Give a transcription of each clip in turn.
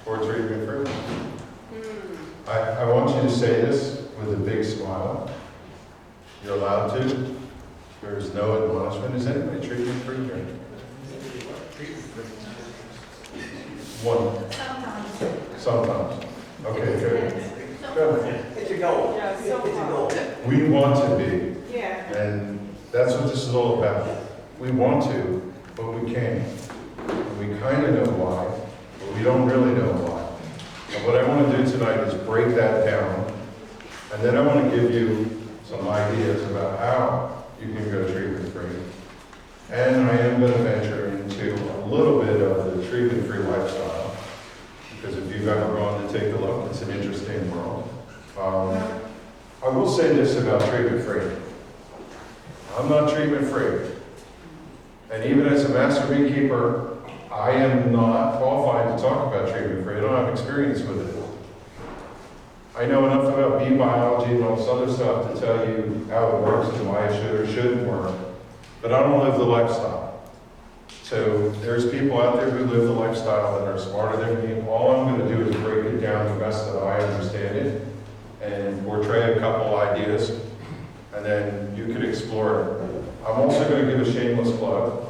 towards treatment-free? I want you to say this with a big smile. You're allowed to. There's no admonishment. Is anybody treatment-free here? One. Sometimes. Okay, good. Good. It's a goal. Yeah, It's a goal. We want to be, Yeah. and that's what this is all about. We want to, but we can't. And we kind of know why, but we don't really know why. And what I want to do tonight is break that down, and then I want to give you some ideas about how you can go treatment-free. And I am going to venture into a little bit of the treatment-free lifestyle, because if you've ever gone to take a look, it's an interesting world. I will say this about treatment-free. I'm not treatment-free. And even as a master beekeeper, I am not qualified to talk about treatment-free. I don't have experience with it. I know enough about bee biology and all this other stuff to tell you how it works and why it should or shouldn't work, but I don't live the lifestyle. So there's people out there who live the lifestyle that are smarter than me. All I'm going to do is break it down the best that I understand it and portray a couple ideas, and then you can explore it. I'm also going to give a shameless plug.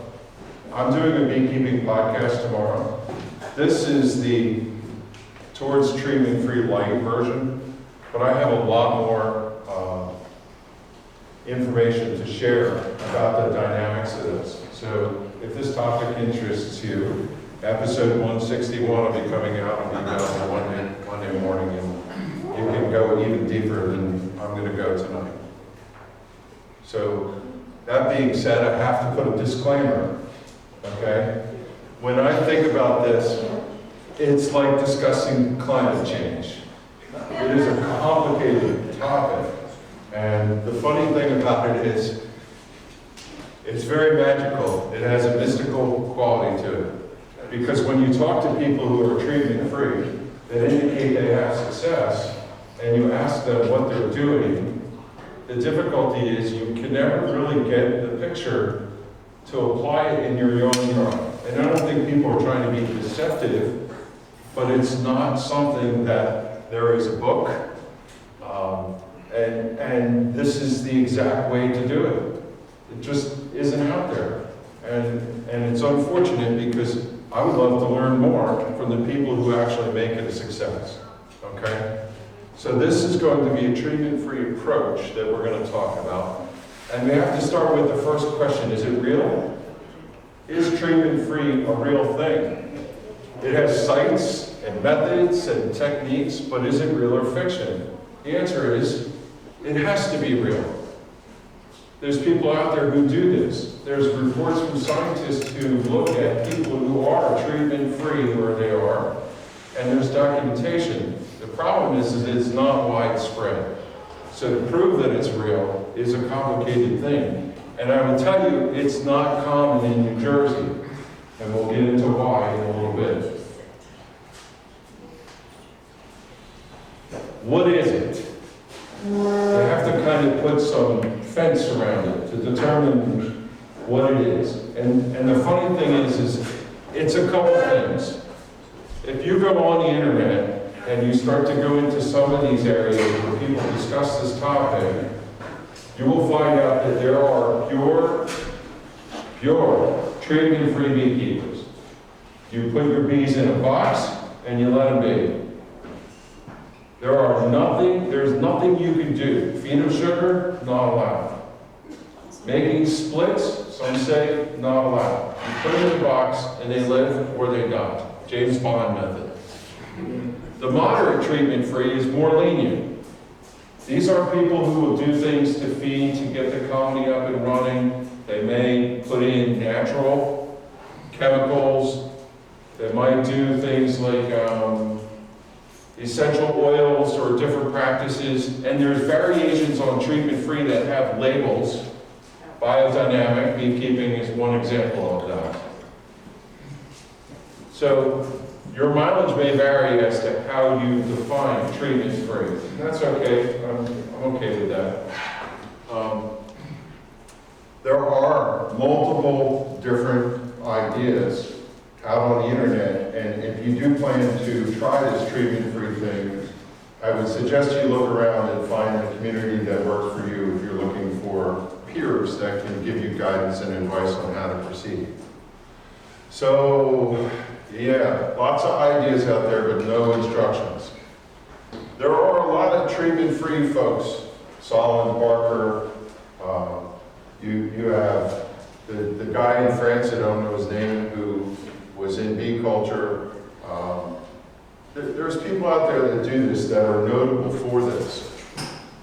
I'm doing a beekeeping podcast tomorrow. This is the towards treatment-free light version, but I have a lot more information to share about the dynamics of this. So if this topic interests you, episode 161 will be coming out on Monday morning, and you can go even deeper than I'm going to go tonight. So that being said, I have to put a disclaimer, okay? When I think about this, it's like discussing climate change. It is a complicated topic. And the funny thing about it is, it's very magical. It has a mystical quality to it. Because when you talk to people who are treatment-free, that indicate they have success, and you ask them what they're doing, the difficulty is you can never really get the picture to apply it in your own yard. And I don't think people are trying to be deceptive, but it's not something that there is a book, and this is the exact way to do it. It just isn't out there. And it's unfortunate because I would love to learn more from the people who actually make it a success, okay? So this is going to be a treatment-free approach that we're going to talk about. And we have to start with the first question, is it real? Is treatment-free a real thing? It has sites and methods and techniques, but is it real or fiction? The answer is, it has to be real. There's people out there who do this. There's reports from scientists who look at people who are treatment-free where they are, and there's documentation. The problem is that it's not widespread. So to prove that it's real is a complicated thing. And I will tell you, it's not common in New Jersey, and we'll get into why in a little bit. What is it? They have to kind of put some fence around it to determine what it is. And the funny thing is it's a couple things. If you go on the internet and you start to go into some of these areas where people discuss this topic, you will find out that there are pure treatment-free beekeepers. You put your bees in a box and you let them be. There's nothing you can do. Feed them sugar, not allowed. Making splits, some say, not allowed. You put them in a box and they live or they die. James Bond method. The moderate treatment-free is more lenient. These are people who will do things to feed, to get the colony up and running. They may put in natural chemicals. They might do things like essential oils or different practices. And there's variations on treatment-free that have labels. Biodynamic beekeeping is one example of that. So your mileage may vary as to how you define treatment-free. That's okay. I'm okay with that. There are multiple different ideas out on the internet and in if you do plan to try this treatment-free thing, I would suggest you look around and find a community that works for you if you're looking for peers that can give you guidance and advice on how to proceed. So, yeah, lots of ideas out there, but no instructions. There are a lot of treatment-free folks. Solomon Barker, you have the guy in France, I don't know his name, who was in bee culture. There's people out there that do this that are notable for this.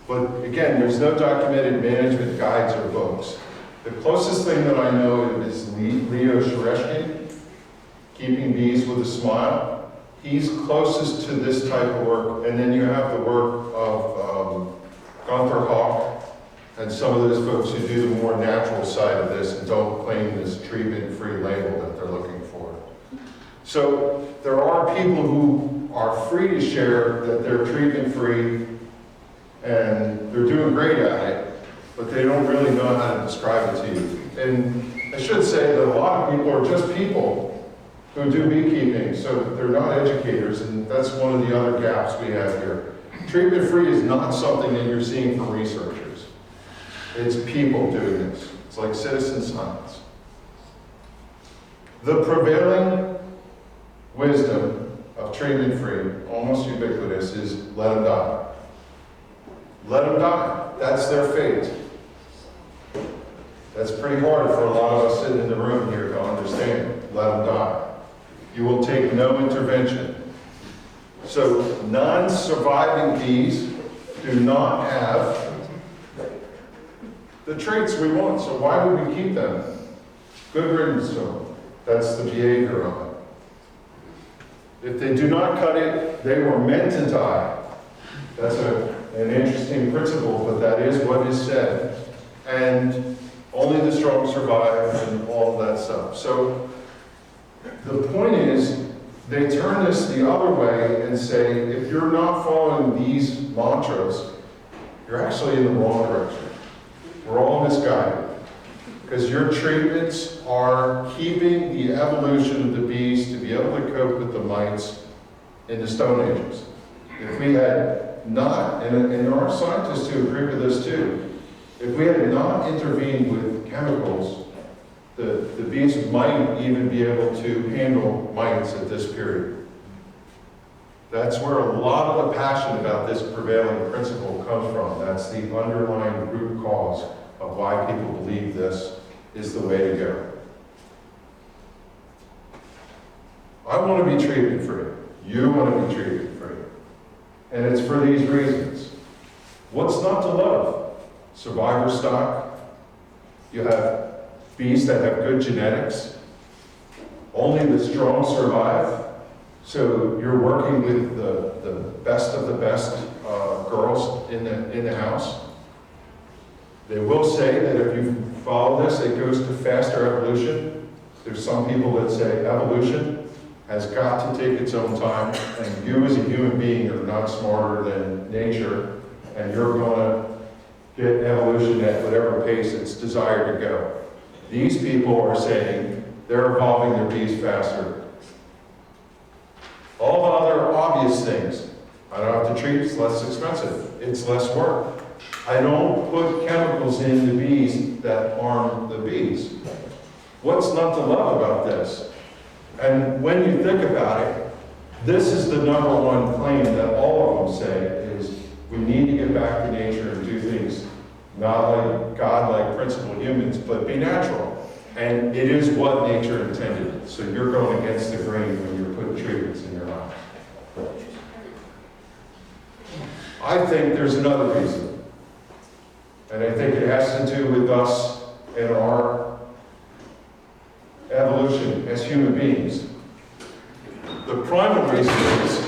But again, there's no documented management guides or books. The closest thing that I know is Leo Shereshkin, Keeping Bees with a Smile. He's closest to this type of work. And then you have the work of Gunther Hawk and some of those folks who do the more natural side of this and don't claim this treatment-free label that they're looking for. So there are people who are free to share that they're treatment-free and they're doing great at it, but they don't really know how to describe it to you. And I should say that a lot of people are just people who do beekeeping, so they're not educators, and that's one of the other gaps we have here. Treatment-free is not something that you're seeing from researchers. It's people doing this. It's like citizen science. The prevailing wisdom of treatment-free, almost ubiquitous, is let them die. Let them die. That's their fate. That's pretty hard for a lot of us sitting in the room here to understand. Let them die. You will take no intervention. So non-surviving bees do not have the traits we want, so why would we keep them? Good riddance to them. That's the behavior of it. If they do not cut it, they were meant to die. That's an interesting principle, but that is what is said. And only the strong survive and all of that stuff. So the point is, they turn this the other way and say, if you're not following these mantras, you're actually in the wrong direction. We're all misguided. Because your treatments are keeping the evolution of the bees to be able to cope with the mites in the Stone Ages. If we had not, and there are scientists who agree with this too, if we had not intervened with chemicals, the bees might even be able to handle mites at this period. That's where a lot of the passion about this prevailing principle comes from. That's the underlying root cause of why people believe this is the way to go. I want to be treatment-free. You want to be treatment-free. And it's for these reasons. What's not to love? Survivor stock. You have bees that have good genetics. Only the strong survive. So you're working with the best of the best girls in the house. They will say that if you follow this, it goes to faster evolution. There's some people that say evolution has got to take its own time, and you as a human being are not smarter than nature, and you're going to get evolution at whatever pace it's desired to go. These people are saying they're evolving their bees faster. All the other obvious things, I don't have to treat, it's less expensive, it's less work. I don't put chemicals in the bees that harm the bees. What's not to love about this? And when you think about it, this is the number one claim that all of them say is we need to get back to nature and do things not like God-like principled humans, but be natural. And it is what nature intended. So you're going against the grain when you're putting treatments in your house. I think there's another reason. And I think it has to do with us and our evolution as human beings. The primal reason is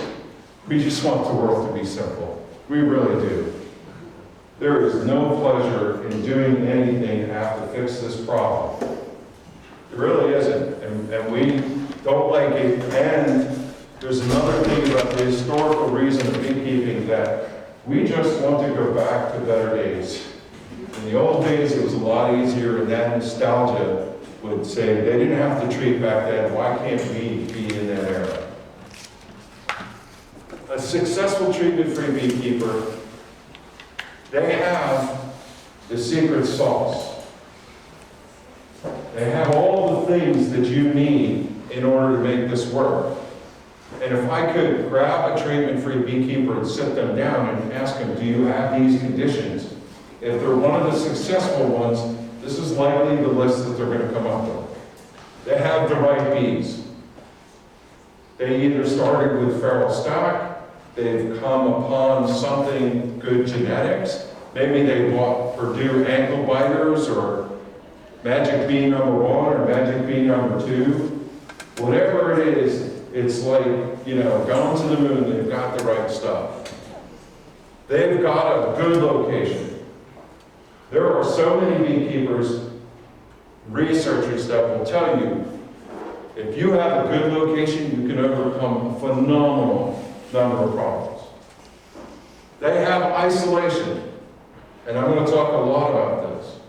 we just want the world to be simple. We really do. There is no pleasure in doing anything to have to fix this problem. It really isn't. And we don't like it. And there's another thing about the historical reason of beekeeping that we just want to go back to better days. In the old days, it was a lot easier, and that nostalgia would say they didn't have to treat back then. Why can't we be in that era? successful treatment-free beekeeper, they have the secret sauce. They have all the things that you need in order to make this work. And if I could grab a treatment-free beekeeper and sit them down and ask them, do you have these conditions? If they're one of the successful ones, this is likely the list that they're going to come up with. They have the right bees. They either started with feral stock, they've come upon something good genetics, maybe they bought Purdue ankle biters or magic bee number 1 or magic bee number 2. Whatever it is, it's like, you know, going to the moon, they've got the right stuff. They've got a good location. There are so many beekeepers, researchers that will tell you, if you have a good location, you can overcome a phenomenal number of problems. They have isolation, and I'm going to talk a lot about this.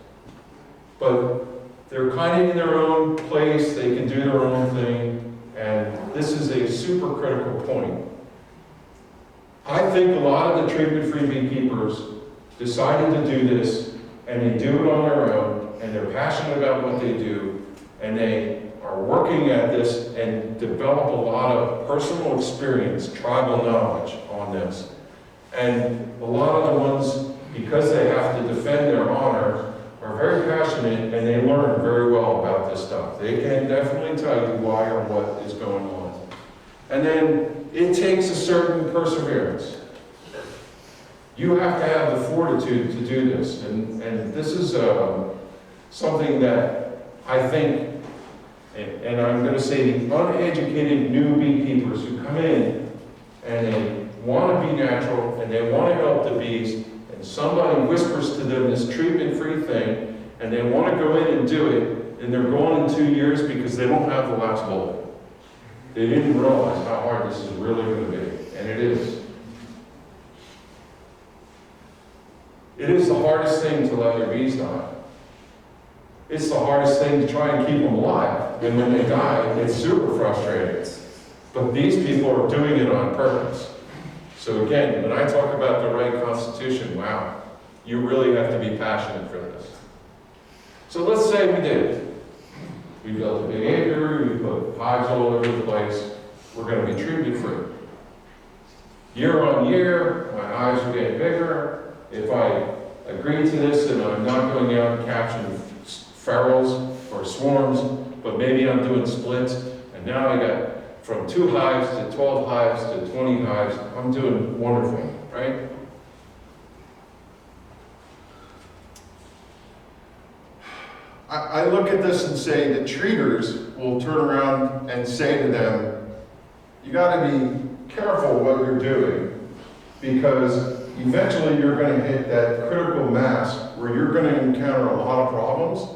But they're kind of in their own place, they can do their own thing, and this is a super critical point. I think a lot of the treatment-free beekeepers decided to do this, and they do it on their own, and they're passionate about what they do, and they are working at this and develop a lot of personal experience, tribal knowledge on this. And a lot of the ones, because they have to defend their honor, are very passionate and they learn very well about this stuff. They can definitely tell you why or what is going on. And then it takes a certain perseverance. You have to have the fortitude to do this. And this is something that I think, and I'm going to say the uneducated new beekeepers who come in and they want to be natural and they want to help the bees, and somebody whispers to them this treatment-free thing, and they want to go in and do it, and they're going in 2 years because they don't have the last bullet. They didn't realize how hard this is really going to be, and it is. It is the hardest thing to let your bees die. It's the hardest thing to try and keep them alive, and when they die, it's super frustrating. But these people are doing it on purpose. So again, when I talk about the right constitution, wow, you really have to be passionate for this. So let's say we did. We built a big apiary, we put hives all over the place. We're going to be treatment free. Year on year, my hives are getting bigger. If I agree to this and I'm not going out and capturing ferals or swarms, but maybe I'm doing splits, and now I got from 2 hives to 12 hives to 20 hives, I'm doing wonderful, right? I look at this and say that treaters will turn around and say to them, you got to be careful what you're doing, because eventually you're going to hit that critical mass where you're going to encounter a lot of problems,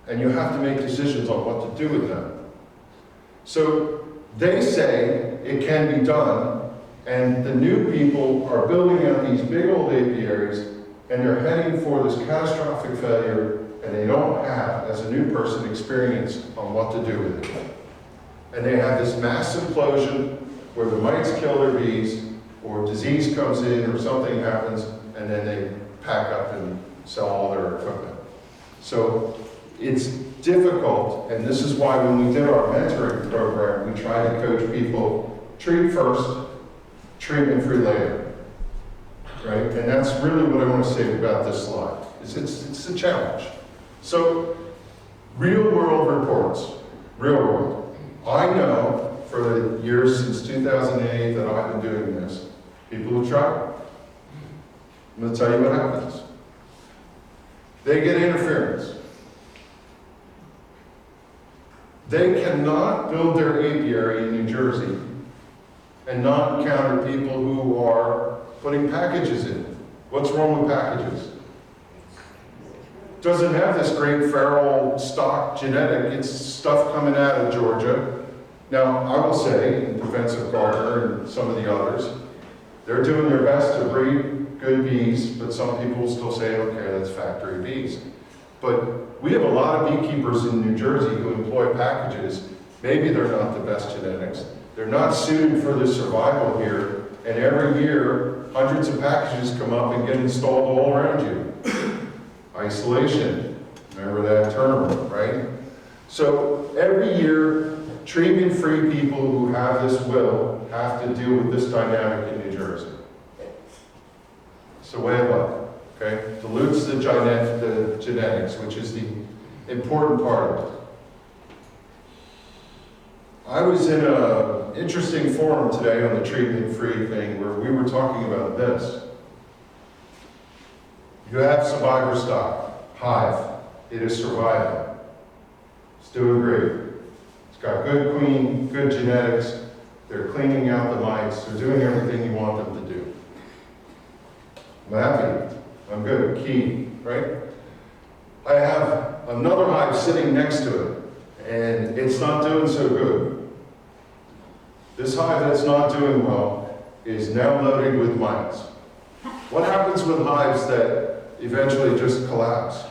and you have to make decisions on what to do with them. So they say it can be done, and the new people are building out these big old apiaries, and they're heading for this catastrophic failure, and they don't have, as a new person, experience on what to do with it. And they have this mass implosion where the mites kill their bees, or disease comes in, or something happens, and then they pack up and sell all their equipment. So it's difficult, and this is why when we did our mentoring program, we try to coach people, treat first, treatment free later, right? And that's really what I want to say about this slide. It's a challenge. So, real world reports, real world. I know for the years since 2008 that I've been doing this, people have tried. I'm going to tell you what happens. They get interference. They cannot build their apiary in New Jersey and not encounter people who are putting packages in. What's wrong with packages? Doesn't have this great feral stock genetic. It's stuff coming out of Georgia. Now, I will say, in defense of Gardner and some of the others, they're doing their best to breed good bees, but some people will still say, okay, that's factory bees. But we have a lot of beekeepers in New Jersey who employ packages. Maybe they're not the best genetics. They're not suited for the survival here, and every year, hundreds of packages come up and get installed all around you. Isolation, remember that term, right? So every year, treatment-free people who have this will have to deal with this dynamic in New Jersey. It's the way of life, okay? Dilutes the genetics, which is the important part of it. I was in an interesting forum today on the treatment-free thing where we were talking about this. You have survivor stock, hive. It is surviving. It's doing great. It's got good queen, good genetics. They're cleaning out the mites. They're doing everything you want them to do. I'm happy. I'm good. Key, right? I have another hive sitting next to it, and it's not doing so good. This hive that's not doing well is now loaded with mites. What happens with hives that eventually just collapse?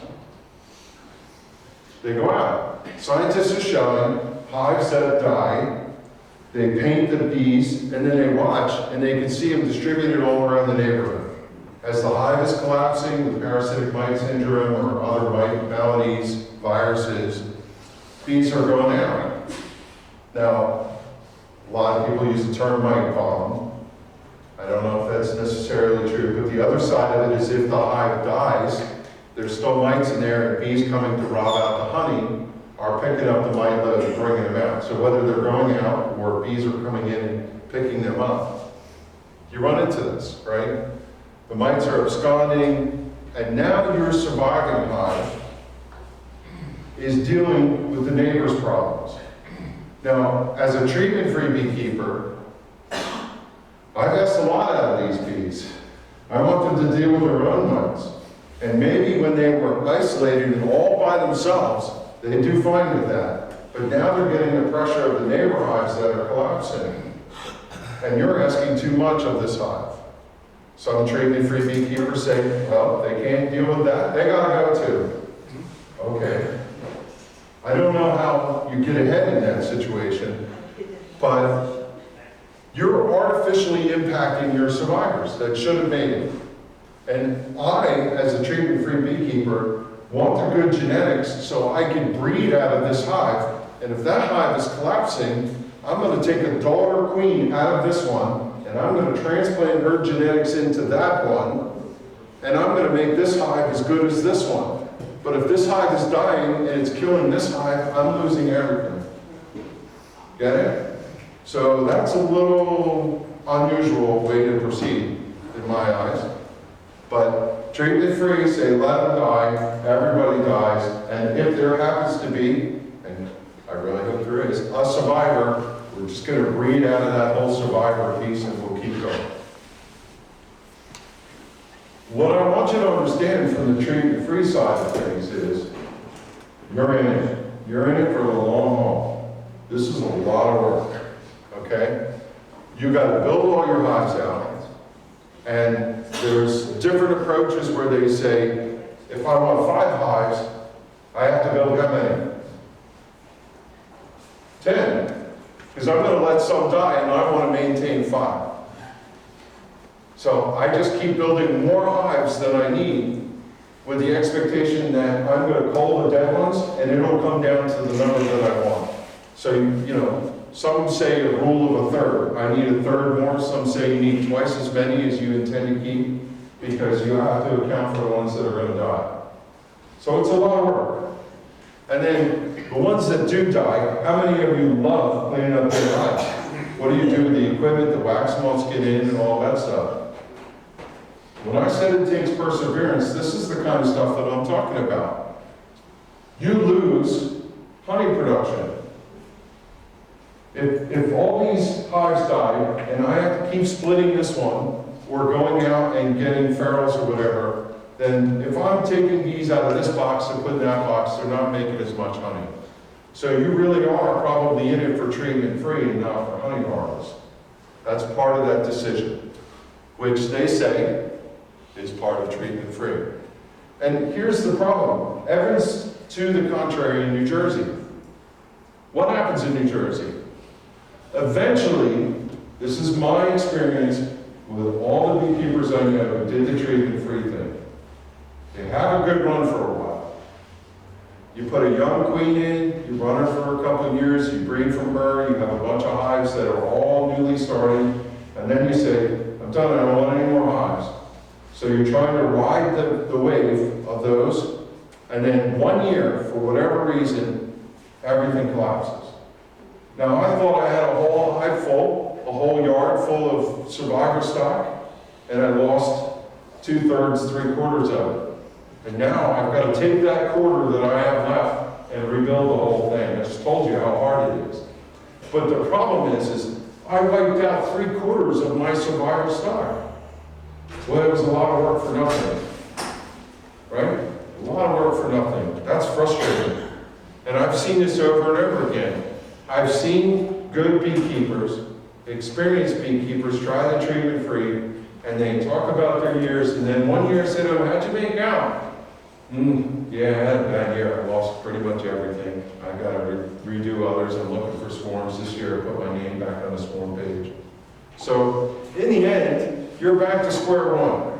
They go out. Scientists are showing hives that die, they paint the bees, and then they watch, and they can see them distributed all around the neighborhood. As the hive is collapsing with parasitic mite syndrome or other mite maladies, viruses, bees are going out. Now, a lot of people use the term mite column. I don't know if that's necessarily true, but the other side of it is if the hive dies, there's still mites in there, and bees coming to rob out the honey are picking up the mite load and bringing them out. So whether they're going out or bees are coming in and picking them up, you run into this, right? The mites are absconding, and now your surviving hive is dealing with the neighbor's problems. Now, as a treatment-free beekeeper, I've asked a lot out of these bees. I want them to deal with their own mites. And maybe when they were isolated and all by themselves, they do fine with that. But now they're getting the pressure of the neighbor hives that are collapsing. And you're asking too much of this hive. Some treatment-free beekeepers say, well, they can't deal with that, they gotta go too. Okay. I don't know how you get ahead in that situation, but you're artificially impacting your survivors that should have made it. And I, as a treatment-free beekeeper, want the good genetics so I can breed out of this hive. And if that hive is collapsing, I'm going to take a daughter queen out of this one, and I'm going to transplant her genetics into that one, and I'm going to make this hive as good as this one. But if this hive is dying and it's killing this hive, I'm losing everything. Get it? So that's a little unusual way to proceed, in my eyes. But treatment-free, say let them die, everybody dies, and if there happens to be, and I really hope there is, a survivor, we're just going to breed out of that whole survivor piece and we'll keep going. What I want you to understand from the treatment-free side of things is, you're in it. You're in it for the long haul. This is a lot of work, okay? You've got to build all your hives out. And there's different approaches where they say, if I want 5 hives, I have to build how many? 10. Because I'm going to let some die and I want to maintain 5. So I just keep building more hives than I need with the expectation that I'm going to cull the dead ones and it'll come down to the number that I want. So, you know, some say a rule of a third. I need a third more. Some say you need twice as many as you intend to keep because you have to account for the ones that are going to die. So it's a lot of work. And then the ones that do die, how many of you love cleaning up their hives? What do you do with the equipment, the wax moths get in and all that stuff? When I said it takes perseverance, this is the kind of stuff that I'm talking about. You lose honey production. If all these hives die, and I have to keep splitting this one, or going out and getting ferals or whatever, then if I'm taking bees out of this box and putting in that box, they're not making as much honey. So you really are probably in it for treatment-free and not for honey harvest. That's part of that decision, which they say is part of treatment-free. And here's the problem. Evidence to the contrary in New Jersey. What happens in New Jersey? Eventually, this is my experience, with all the beekeepers I know who did the treatment-free thing. They have a good run for a while. You put a young queen in, you run her for a couple of years, you breed from her, you have a bunch of hives that are all newly starting, and then you say, I'm done, I don't want any more hives. So you're trying to ride the wave of those, and then 1 year, for whatever reason, everything collapses. Now I thought I had a whole hive full, a whole yard full of survivor stock, and I lost 2/3, 3/4 of it. And now I've got to take that quarter that I have left and rebuild the whole thing. I just told you how hard it is. But the problem is I wiped out 3/4 of my survivor stock. Well, it was a lot of work for nothing, right? A lot of work for nothing. That's frustrating. And I've seen this over and over again. I've seen good beekeepers, experienced beekeepers, try the treatment-free, and they talk about their years, and then 1 year said, oh, how'd you make out? Yeah, I had a bad year. I lost pretty much everything. I got to redo others. I'm looking for swarms this year. I put my name back on the swarm page. So in the end, you're back to square one.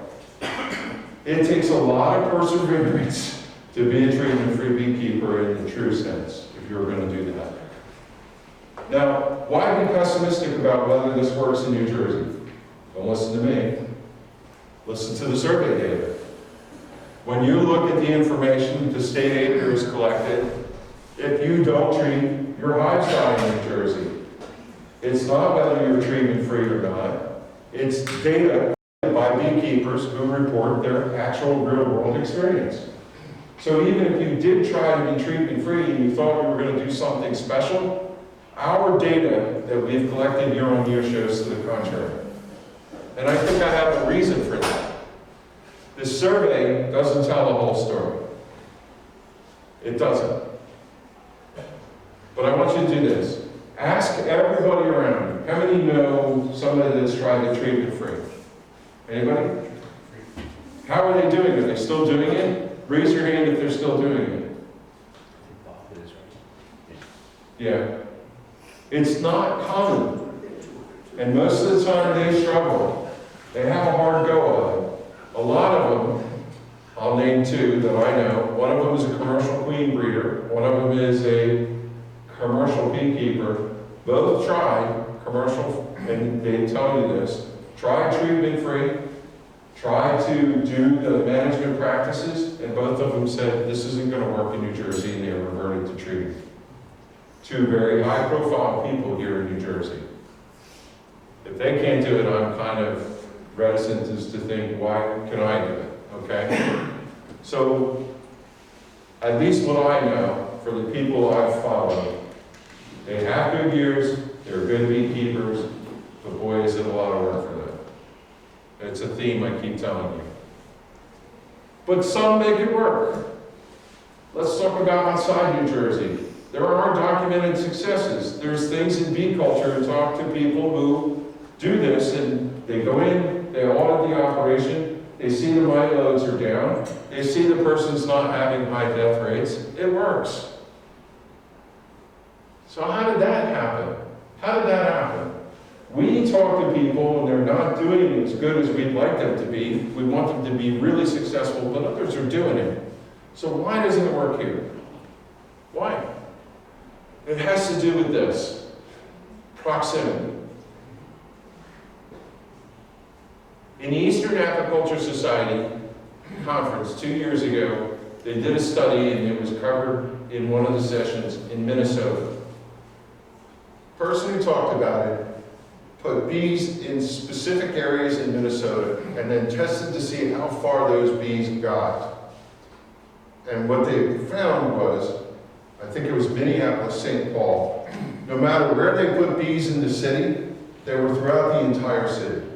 It takes a lot of perseverance to be a treatment-free beekeeper in the true sense, if you're going to do that. Now, why be pessimistic about whether this works in New Jersey? Don't listen to me. Listen to the survey data. When you look at the information the state acres collected, if you don't treat, your hives die in New Jersey. It's not whether you're treatment-free or not. It's data by beekeepers who report their actual real-world experience. So even if you did try to be treatment-free and you thought you were going to do something special, our data that we've collected year on year shows to the contrary. And I think I have a reason for that. This survey doesn't tell the whole story. It doesn't. But I want you to do this. Ask everybody around you. How many know somebody that's tried the treatment-free? Anybody? How are they doing it? Are they still doing it? Raise your hand if they're still doing it. Yeah. It's not common. And most of the time they struggle. They have a hard go of it. A lot of them, I'll name two that I know. One of them is a commercial queen breeder. One of them is a commercial beekeeper. Both tried commercial, and they tell you this, try treatment-free, try to do the management practices, and both of them said this isn't going to work in New Jersey, and they reverted to treating. Two very high-profile people here in New Jersey. If they can't do it, I'm kind of reticent as to think, why can I do it, okay? So, at least what I know, for the people I've followed, they have good years, they're good beekeepers, but boy, is it a lot of work for them. It's a theme I keep telling you. But some make it work. Let's talk about outside New Jersey. There are documented successes. There's things in bee culture to talk to people who do this, and they go in, they audit the operation, they see the mite loads are down, they see the person's not having high death rates. It works. So how did that happen? How did that happen? We talk to people and they're not doing as good as we'd like them to be. We want them to be really successful, but others are doing it. So why doesn't it work here? Why? It has to do with this, proximity. In the Eastern Apiculture Society conference 2 years ago, they did a study, and it was covered in one of the sessions in Minnesota. The person who talked about it put bees in specific areas in Minnesota and then tested to see how far those bees got. And what they found was, I think it was Minneapolis, St. Paul, no matter where they put bees in the city, they were throughout the entire city.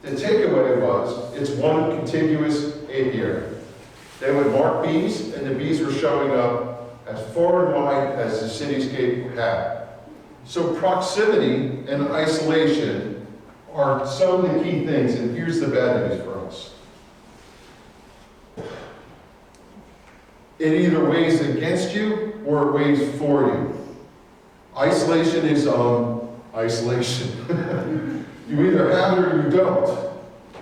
The takeaway was, it's one contiguous apiary. They would mark bees, and the bees were showing up as far and wide as the cityscape had. So proximity and isolation are some of the key things, and here's the bad news for us. It either weighs against you or it weighs for you. Isolation is isolation. You either have it or you don't.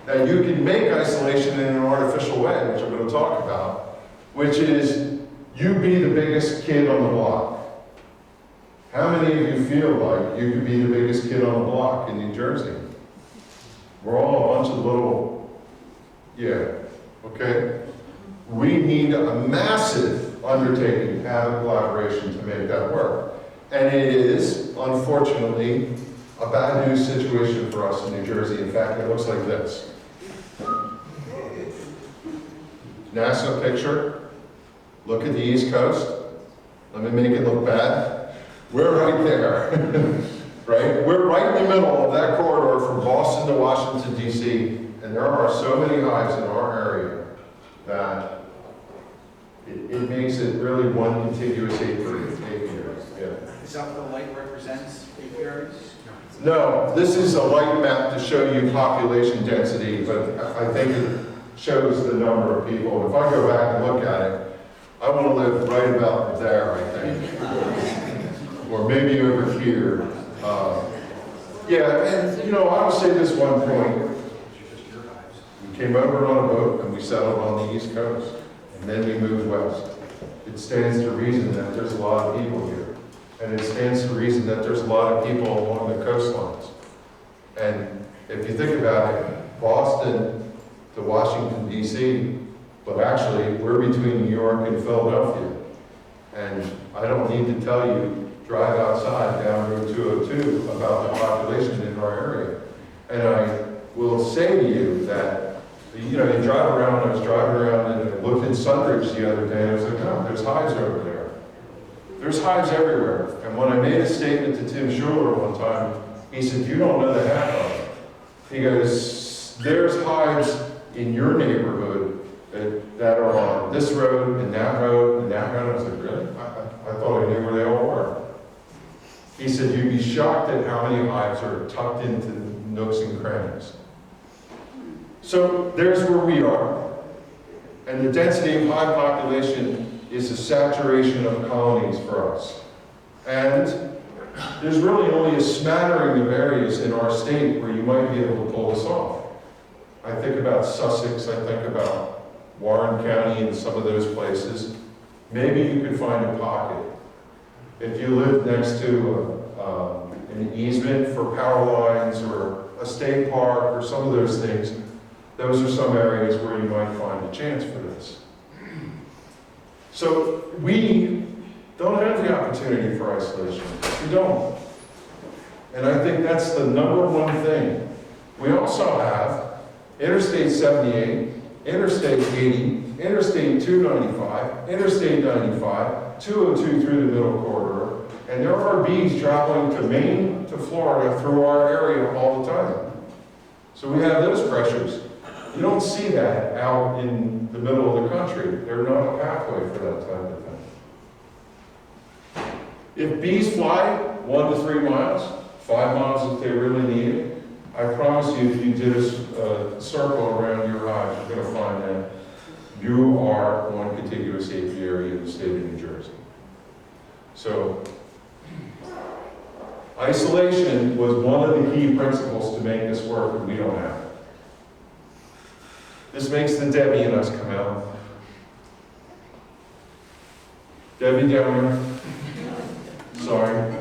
Now you can make isolation in an artificial way, which I'm going to talk about, which is you be the biggest kid on the block. How many of you feel like you could be the biggest kid on the block in New Jersey? We're all a bunch of little, yeah, okay? We need a massive undertaking to have a collaboration to make that work. And it is, unfortunately, a bad news situation for us in New Jersey. In fact, it looks like this. NASA picture. Look at the East Coast. Let me make it look bad. We're right there, right? We're right in the middle of that corridor from Boston to Washington, D.C., and there are so many hives in our area that it makes it really one contiguous apiary. Yeah. Is that what the light represents, apiaries? No, this is a light map to show you population density, but I think it shows the number of people. If I go back and look at it, I want to live right about there, I think. Or maybe over here. Yeah, and you know, I will say this one point. We came over on a boat and we settled on the East Coast, and then we moved west. It stands to reason that there's a lot of people here. And it stands to reason that there's a lot of people along the coastlines. And if you think about it, Boston to Washington, D.C., but actually, we're between New York and Philadelphia. And I don't need to tell you, drive outside down Route 202 about the population in our area. And I will say to you that, you know, you drive around, I was driving around and I looked in Sunridge the other day, and I was like, oh, there's hives over there. There's hives everywhere. And when I made a statement to Tim Schuler one time, he said, you don't know the half of it. He goes, there's hives in your neighborhood that are on this road and that road and that road. I was like, really? I thought I knew where they all were. He said, you'd be shocked at how many hives are tucked into nooks and crannies. So there's where we are. And the density of hive population is a saturation of colonies for us. And there's really only a smattering of areas in our state where you might be able to pull this off. I think about Sussex, I think about Warren County and some of those places. Maybe you could find a pocket. If you live next to an easement for power lines or a state park or some of those things, those are some areas where you might find a chance for this. So we don't have the opportunity for isolation. We don't. And I think that's the number one thing. We also have Interstate 78, Interstate 80, Interstate 295, Interstate 95, 202 through the middle corridor, and there are bees traveling to Maine to Florida through our area all the time. So we have those pressures. You don't see that out in the middle of the country. They're not a pathway for that type of thing. If bees fly 1 to 3 miles, 5 miles if they really need it, I promise you, if you did a circle around your hive, you're going to find that you are one contiguous apiary in the state of New Jersey. So, isolation was one of the key principles to make this work, and we don't have it. This makes the Debbie in us come out. Debbie Downer. Sorry.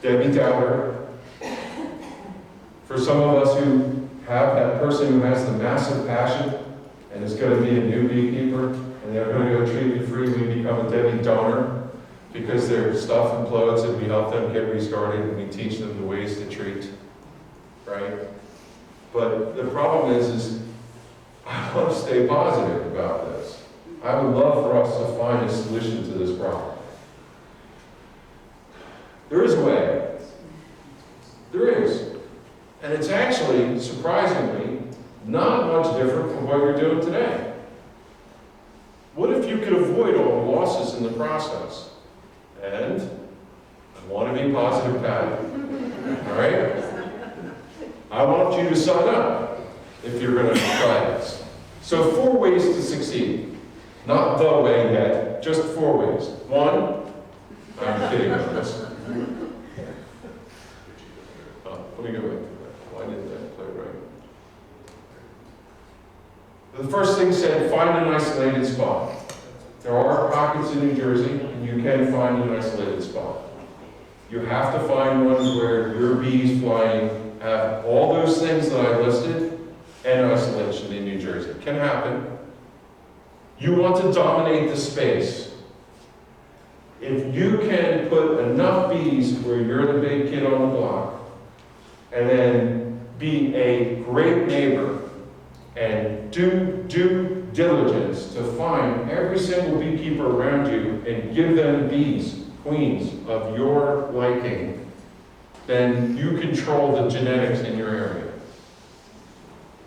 Debbie Downer. For some of us who have that person who has the massive passion and is going to be a new beekeeper, and they're going to go treatment free, we become a Debbie Donor because their stuff implodes and we help them get restarted and we teach them the ways to treat, right? But the problem is I want to stay positive about this. I would love for us to find a solution to this problem. There is a way. There is. And it's actually, surprisingly, not much different from what you're doing today. What if you could avoid all the losses in the process? And I want to be positive about it. All right? I want you to sign up if you're going to try this. So 4 ways to succeed. Not the way yet, just 4 ways. 1, I'm kidding on this. Let me go The first thing said, find an isolated spot. There are pockets in New Jersey, and you can find an isolated spot. You have to find ones where your bees flying have all those things that I listed and isolation in New Jersey. Can happen. You want to dominate the space. If you can put enough bees where you're the big kid on the block, and then be a great neighbor and do due diligence to find every single beekeeper around you and give them bees, queens of your liking, then you control the genetics in your area.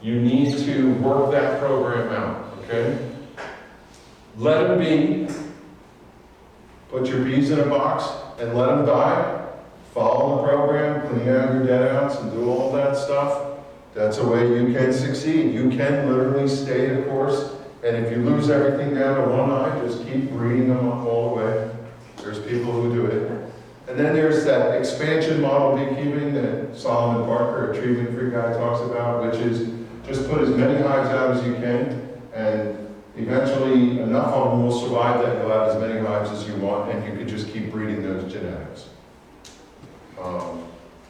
You need to work that program out, okay? Let them be. Put your bees in a box and let them die. Follow the program, clean out your dead outs and do all that stuff. That's a way you can succeed. You can literally stay the course, and if you lose everything down to one eye, just keep breeding them up all the way. There's people who do it. And then there's that expansion model beekeeping that Solomon Parker, a treatment-free guy, talks about, which is just put as many hives out as you can, and eventually enough of them will survive that you'll have as many hives as you want, and you can just keep breeding those genetics.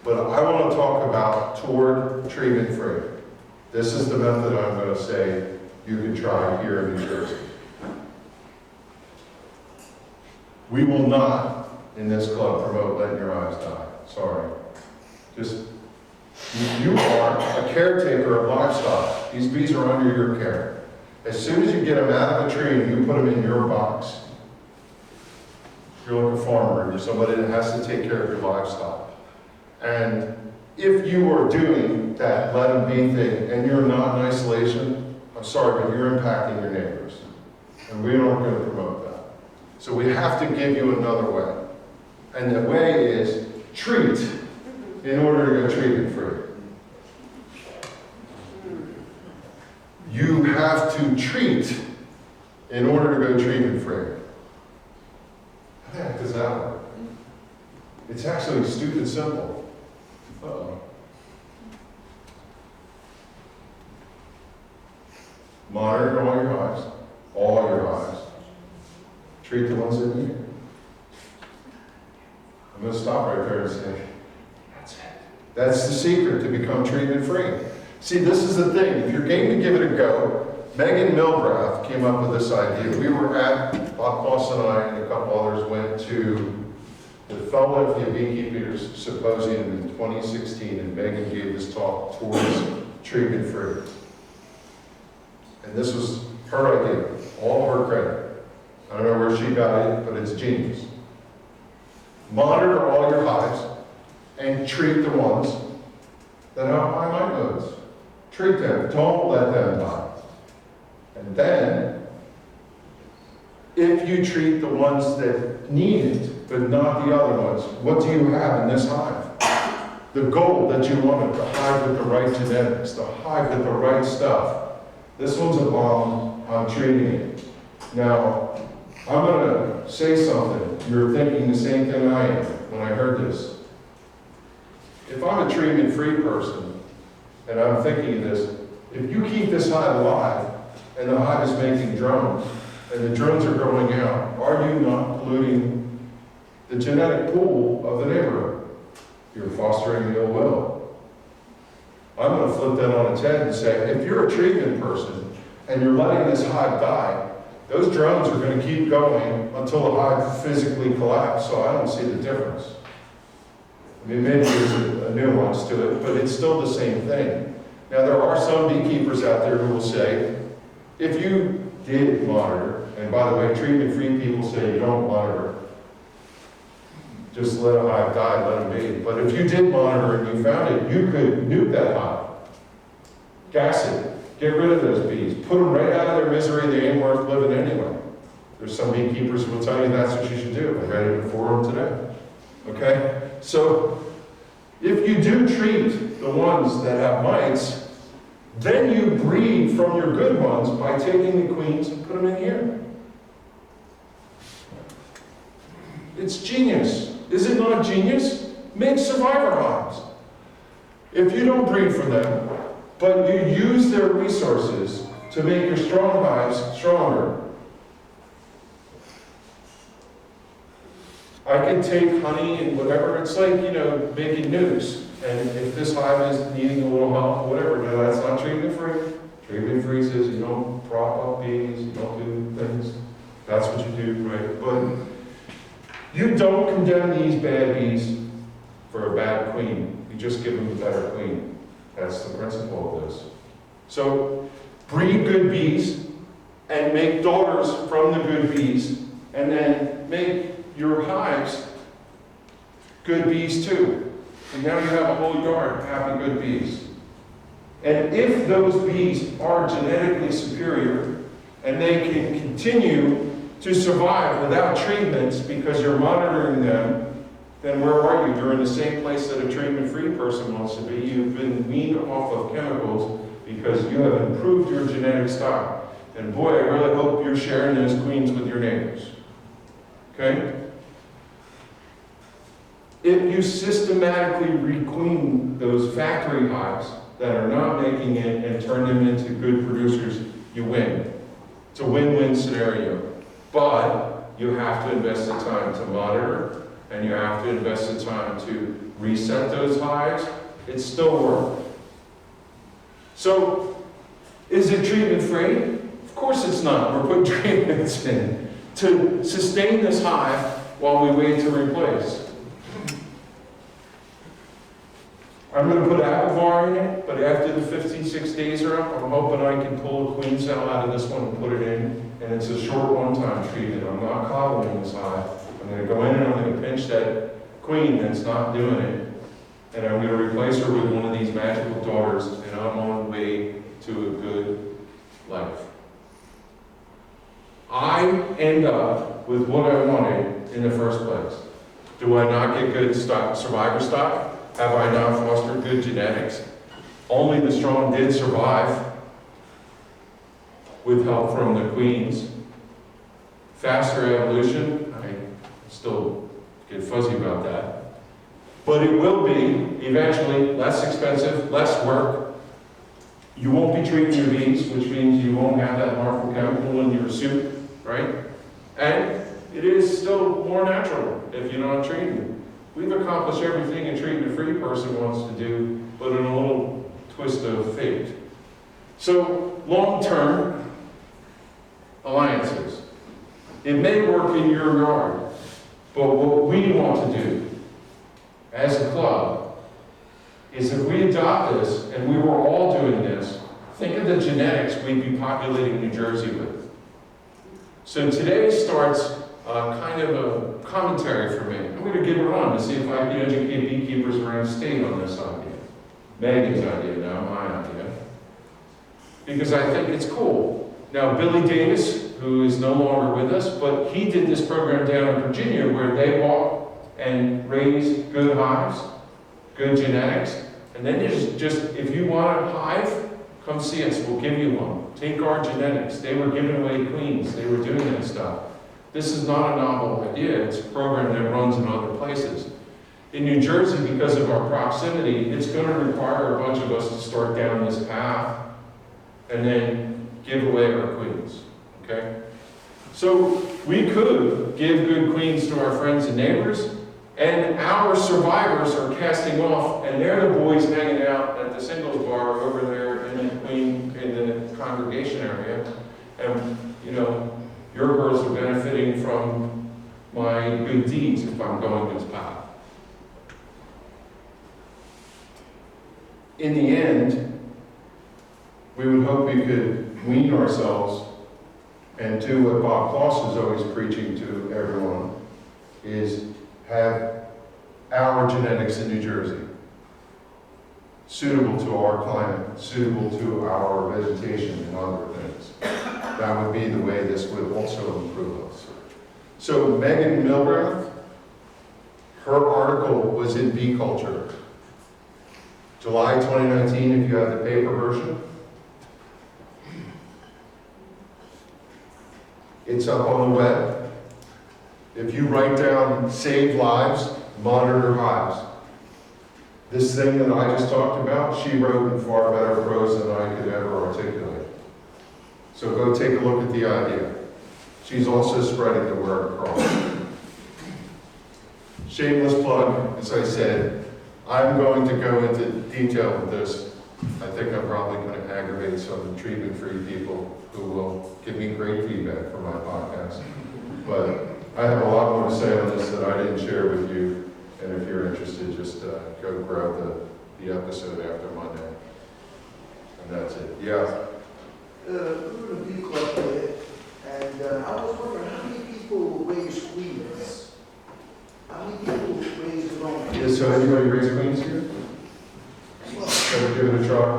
But I want to talk about toward treatment-free. This is the method I'm going to say you can try here in New Jersey. We will not, in this club, promote letting your hives die. Sorry. Just, you are a caretaker of livestock. These bees are under your care. As soon as you get them out of a tree and you put them in your box, you're like a farmer, you're somebody that has to take care of your livestock. And if you are doing that let them be thing and you're not in isolation, I'm sorry, but you're impacting your neighbors. And we aren't going to promote that. So we have to give you another way. And the way is treat in order to go treatment free. You have to treat in order to go treatment free. How the heck does that work? It's actually stupid simple. Uh-oh. Monitor all your hives. All your hives. Treat the ones that need it. I'm going to stop right there and say, that's it. That's the secret to become treatment free. See, this is the thing. If you're game to give it a go, Megan Milbrath came up with this idea. We were at, Bob Moss and I and a couple others went to the Philadelphia Beekeepers Symposium in 2016, and Megan gave this talk towards treatment free. And this was her idea, all of her credit. I don't know where she got it, but it's genius. Monitor all your hives and treat the ones that have high mite loads. Treat them, don't let them die. And then, if you treat the ones that need it, but not the other ones, what do you have in this hive? The gold that you wanted, the hive with the right genetics, the hive with the right stuff. This one's a bomb, I'm treating it. Now, I'm going to say something. You're thinking the same thing I am when I heard this. If I'm a treatment-free person, and I'm thinking this, if you keep this hive alive, and the hive is making drones, and the drones are going out, are you not polluting the genetic pool of the neighborhood? You're fostering ill will. I'm going to flip that on its head and say, if you're a treatment person, and you're letting this hive die, those drones are going to keep going until the hive physically collapses, so I don't see the difference. I mean, maybe there's a nuance to it, but it's still the same thing. Now, there are some beekeepers out there who will say, if you did monitor, and by the way, treatment-free people say you don't monitor, just let a hive die, let them be. But if you did monitor and you found it, you could nuke that hive, gas it, get rid of those bees, put them right out of their misery. They ain't worth living anyway. There's some beekeepers who will tell you that's what you should do. I read it before them today. Okay? So, if you do treat the ones that have mites, then you breed from your good ones by taking the queens and put them in here. It's genius. Is it not genius? Make survivor hives. If you don't breed from them, but you use their resources to make your strong hives stronger. I can take honey and whatever, it's like, making news. And if this hive is needing a little help, whatever, now that's not treatment free. Treatment free says you don't prop up bees, you don't do things. That's what you do, right? But you don't condemn these bad bees for a bad queen. You just give them a better queen. That's the principle of this. So breed good bees and make daughters from the good bees, and then make your hives good bees too. And now you have a whole yard of happy good bees. And if those bees are genetically superior and they can continue to survive without treatments because you're monitoring them, then where are you? You're in the same place that a treatment-free person wants to be. You've been weaned off of chemicals because you have improved your genetic stock. And boy, I really hope you're sharing those queens with your neighbors. Okay? If you systematically requeen those factory hives that are not making it and turn them into good producers, you win. It's a win-win scenario. But you have to invest the time to monitor, and you have to invest the time to reset those hives. It's still work. So, is it treatment-free? Of course it's not. We're putting treatments in to sustain this hive while we wait to replace. I'm going to put Aquivar in it, but after the 56 days are up, I'm hoping I can pull a queen cell out of this one and put it in. And it's a short one-time treatment. I'm not coddling this hive. I'm going to go in and I'm going to pinch that queen that's not doing it. And I'm going to replace her with one of these magical daughters, and I'm on the way to a good life. I end up with what I wanted in the first place. Do I not get good survivor stock? Have I not fostered good genetics? Only the strong did survive with help from the queens. Faster evolution, I still get fuzzy about that. But it will be eventually less expensive, less work. You won't be treating your bees, which means you won't have that harmful chemical in your soup, right? And it is still more natural if you're not treating them. We've accomplished everything a treatment-free person wants to do, but in a little twist of fate. So, long-term alliances. It may work in your yard, but what we want to do as a club is if we adopt this, and we were all doing this, think of the genetics we'd be populating New Jersey with. So today starts kind of a commentary for me. I'm going to give it on to see if I can educate beekeepers around the state on this idea. Megan's idea now, my idea. Because I think it's cool. Now, Billy Davis, who is no longer with us, but he did this program down in Virginia where they walk and raise good hives, good genetics, and then just if you want a hive, come see us, we'll give you one. Take our genetics. They were giving away queens. They were doing that stuff. This is not a novel idea. It's a program that runs in other places. In New Jersey, because of our proximity, it's going to require a bunch of us to start down this path and then give away our queens, okay? So we could give good queens to our friends and neighbors, and our survivors are casting off, and they're the boys hanging out at the singles bar over there in the congregation area, and your girls are benefiting from my good deeds if I'm going this path. In the end, we would hope we could wean ourselves and do what Bob Kloss is always preaching to everyone, is have our genetics in New Jersey, suitable to our climate, suitable to our vegetation and other things. That would be the way this would also improve us. So Megan Milgrath, her article was in Bee Culture, July 2019, if you have the paper version. It's up on the web. If you write down save lives, monitor hives. This thing that I just talked about, she wrote in far better prose than I could ever articulate. So go take a look at the idea. She's also spreading the word across. Shameless plug, as I said, I'm going to go into detail with this. I think I'm probably going to aggravate some treatment-free people who will give me great feedback for my podcast. But I have a lot more to say on this that I didn't share with you. And if you're interested, just go grab the episode after Monday. And that's it. Yeah. We were in a bee club there, and I was wondering how many people raise queens? How many people raise their own? Yeah, so anybody raise queens here? Well, Ever give it a try?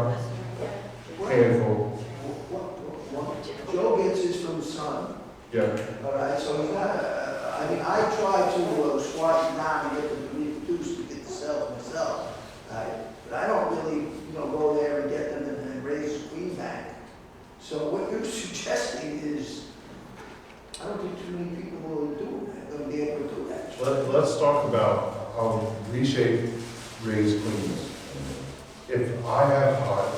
Handful. Joe gets his from his son. Yeah. All right, so he's not, I mean, I try to squash them down and get them to reproduce to get the cells myself. But I don't really, go there and get them and raise a queen bank. So what you're suggesting is, I don't think too many people will do that, going to be able to do that. Let's talk about how reshape raise queens. If I have a hive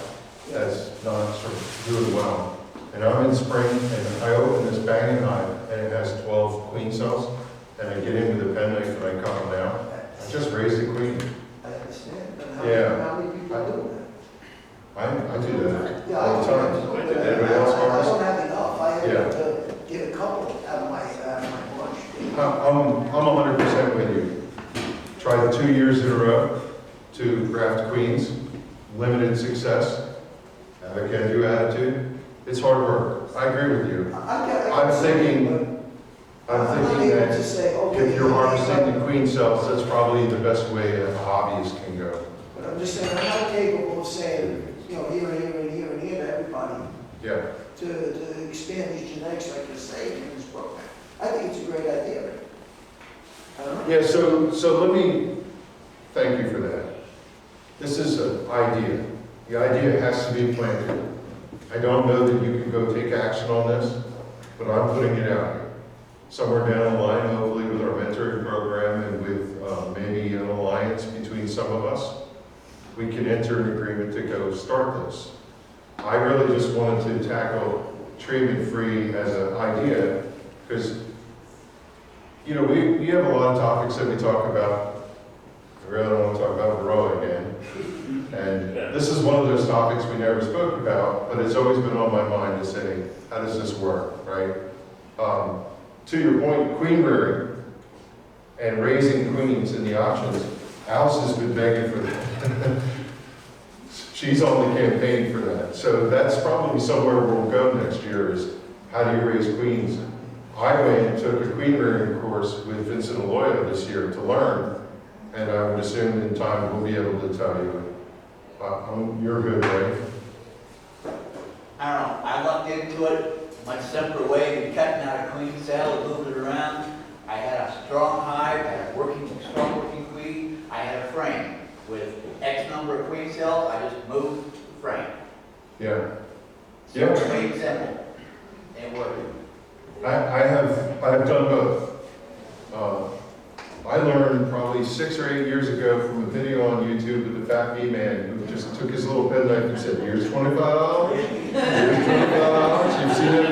that's not sort of doing well, and I'm in spring and I open this banging hive and it has 12 queen cells, and I get in with a penknife and I cut them down, I just raise the queen. I understand, but how many people do that? I do that Yeah, all the time. Anybody else, I Marcus? don't have enough, I have Yeah. to get a couple out of my bunch. I'm 100% with you. Tried 2 years in a row to graft queens, limited success, have a can-do attitude. It's hard work. I agree with you. I'm thinking that if you're harvesting the queen cells, that's probably the best way a hobbyist can go. But I'm just saying, I'm not capable of saying, here and here and here and here to everybody Yeah. to expand these genetics like you're saying in this program. I think it's a great idea. I don't know. Yeah, so let me thank you for that. This is an idea. The idea has to be planted. I don't know that you can go take action on this, but I'm putting it out here. Somewhere down the line, hopefully with our mentoring program and with maybe an alliance between some of us, we can enter an agreement to go start this. I really just wanted to tackle treatment-free as an idea because, we have a lot of topics that we talk about. I really don't want to talk about Varroa again. And this is one of those topics we never spoke about, but it's always been on my mind to say, how does this work, right? To your point, queen rearing and raising queens in the options, Alice has been begging for that. She's on the campaign for that. So that's probably somewhere we'll go next year is how do you raise queens? I went and took a queen rearing course with Vincent Aloya this year to learn, and I would assume in time we'll be able to tell you. You're good, right? I don't know, I looked into it much simpler way than cutting out a queen cell and moving it around. I had a strong hive, I had a strong working queen, I had a frame with X number of queen cells, I just moved the frame. Yeah. So it's made simple and working. I have done both. I learned probably 6 or 8 years ago from a video on YouTube with the fat bee man who just took his little penknife and said, here's $25, here's $25. You've seen that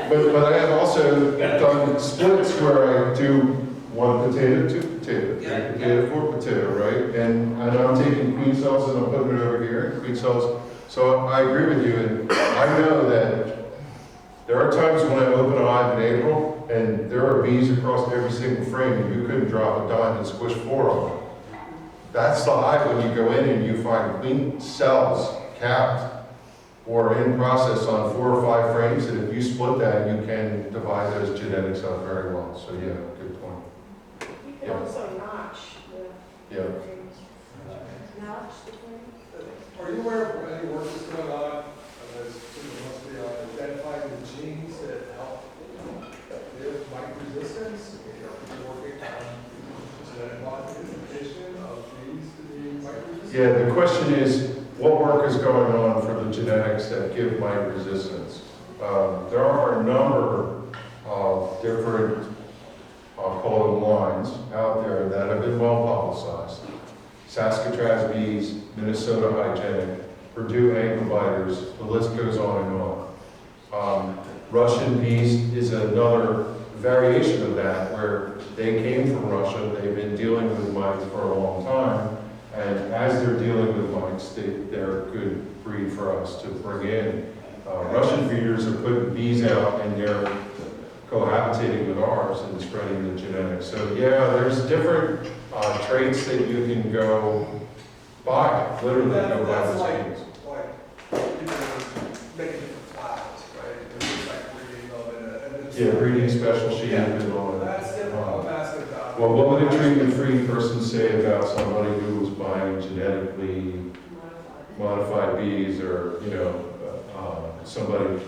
video? But I have also done splits where I do 1 potato, 2 potato, 3 potato, 4 potato, right? And I'm taking queen cells and I'm putting it over here, queen cells. So I agree with you, and I know that there are times when I open a hive in April, and there are bees across every single frame, and you couldn't drop a dime and squish 4 of them. That's the hive when you go in and you find queen cells capped or in process on 4 or 5 frames, and if you split that, you can divide those genetics up very well. So yeah, good point. You can also notch the Yeah. notch the frame. Are you aware of any work that's going on, mostly on identifying the genes that help with mite resistance? Are you working on genetic modification of bees to be mite resistant? Yeah, the question is, what work is going on for the genetics that give mite resistance? There are a number of different, I'll call them lines, out there that have been well publicized. Saskatraz bees, Minnesota hygienic, Purdue ankle biters, the list goes on and on. Russian bees is another variation of that, where they came from Russia, they've been dealing with mites for a long time, and as they're dealing with mites, they're a good breed for us to bring in. Russian breeders are putting bees out and they're cohabitating with ours and spreading the genetics. So yeah, there's different traits that you can go buy, literally go buy That's those like, bees. people making different flowers, right? It's like breeding them and it's. Yeah, breeding special sheep and all Well, that. that's different, I'm asking about. Well, what would a treatment-free person say about somebody who was buying genetically modified bees, or, you know, somebody,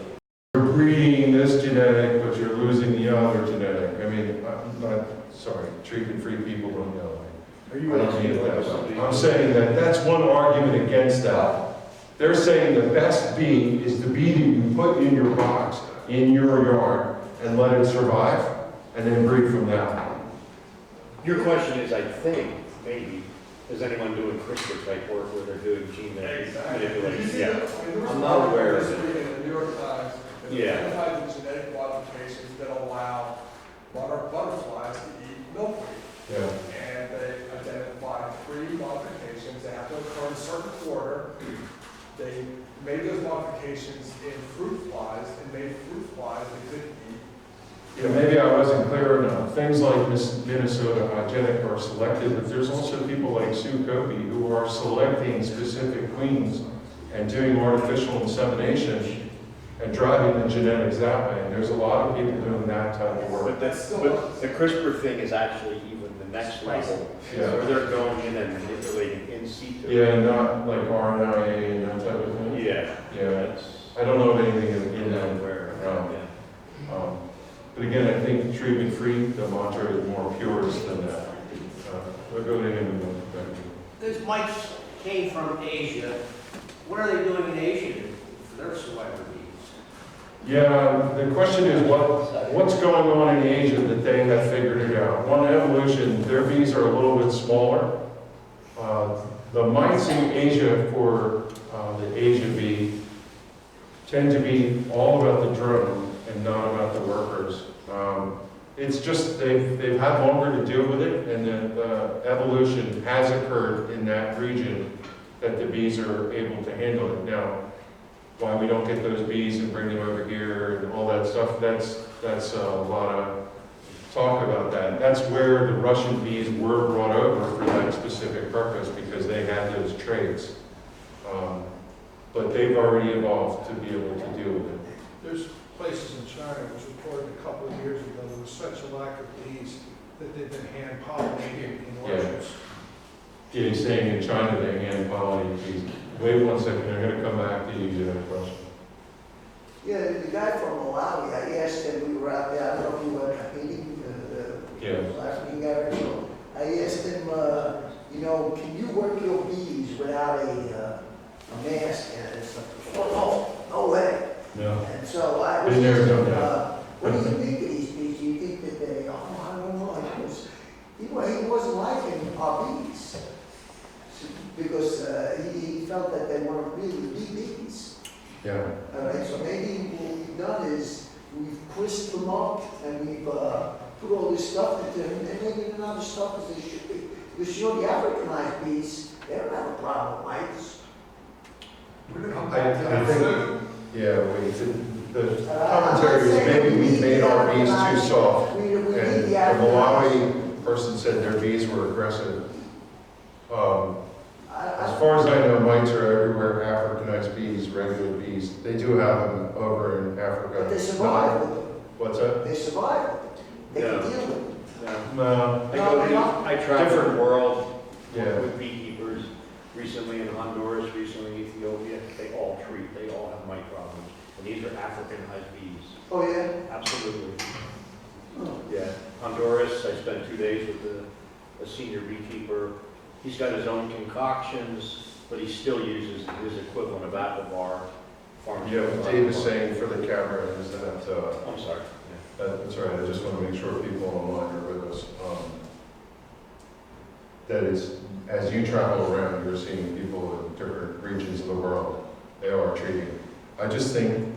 you're breeding this genetic, but you're losing the other genetic? I mean, I'm not, sorry, treatment-free people don't know. Are I you don't asking mean it like that way. somebody? I'm saying that that's one argument against that. They're saying the best bee is the bee that you put in your box, in your yard, and let it survive, and then breed from that. Your question is, I think, maybe, is anyone doing CRISPR type work where they're doing gene manipulation? Yeah. I'm not aware of it. In the New York Times, they Yeah. identified the genetic modifications that allow butterflies to eat milkweed. Yeah. And they identified 3 modifications that have to occur in a certain quarter. They made those modifications in fruit flies and made fruit flies that could eat. Yeah, maybe I wasn't clear enough. Things like Minnesota Hygienic are selected, but there's also people like Sue Copey who are selecting specific queens and doing artificial insemination and driving the genetics that way. And there's a lot of people doing that type of work. But the CRISPR thing is actually even the next level. Yeah. Where they're going in and manipulating in situ. Yeah, not like RNIA and that type of thing. Yeah. Yeah, That's, I don't know of anything in that. where, No. yeah. But again, I think treatment-free, the mantra is more purist than that. We'll go to him in a minute. These mites came from Asia. What are they doing in Asia for their celebrities? Yeah, the question is what's going on in Asia that they have figured it out. One, evolution, their bees are a little bit smaller. The mites in Asia for the Asia bee tend to be all about the drone and not about the workers. It's just they've had longer to deal with it, and the evolution has occurred in that region that the bees are able to handle it. Now, why we don't get those bees and bring them over here and all that stuff, that's a lot of talk about that. That's where the Russian bees were brought over for that specific purpose, because they had those traits. But they've already evolved to be able to deal with it. There's places in China which reported a couple of years ago there was such a lack of bees that they've been hand pollinating in orchards. Yeah, he's saying in China they hand pollinate bees. Wait 1 second, I'm going to come back to you, that question. Yeah, the guy from Malawi, I asked him, we were out there, I don't know if you were at a meeting, Yeah. African guy, so I asked him, you know, can you work your bees without a mask? And it's like, oh, no way. No. And so I was Been there, asking, done that. what do you think of these bees? Do you think that they, I don't know, he wasn't liking our bees. Because he felt that they weren't really bees. Yeah. All right, so maybe what we've done is we've pushed them up and we've put all this stuff into them, and they're making not as tough as they should be. Because you know, the Africanized bees, they don't have a problem with mites. We're gonna come I back to that think- soon. Yeah, the commentary is maybe we made our bees too soft. We need And the the Africanized. Malawi person said their bees were aggressive. As I- far as I know, mites are everywhere, Africanized bees, regular bees. They do have them over in Africa. But they survive with them. What's that? They survive with them. They can Yeah. deal with them. No. I traveled Different. the world Yeah. with beekeepers, recently in Honduras, recently in Ethiopia. They all have mite problems. And these are Africanized bees. Oh, yeah? Absolutely. Oh. Yeah. Honduras, I spent 2 days with a senior beekeeper. He's got his own concoctions, but he still uses his equivalent of apple bar. Yeah, what Dave is saying for the camera is that, I'm sorry. that's all right, I just want to make sure people online are with us. That is, as you travel around, you're seeing people in different regions of the world. They are treating. I just think,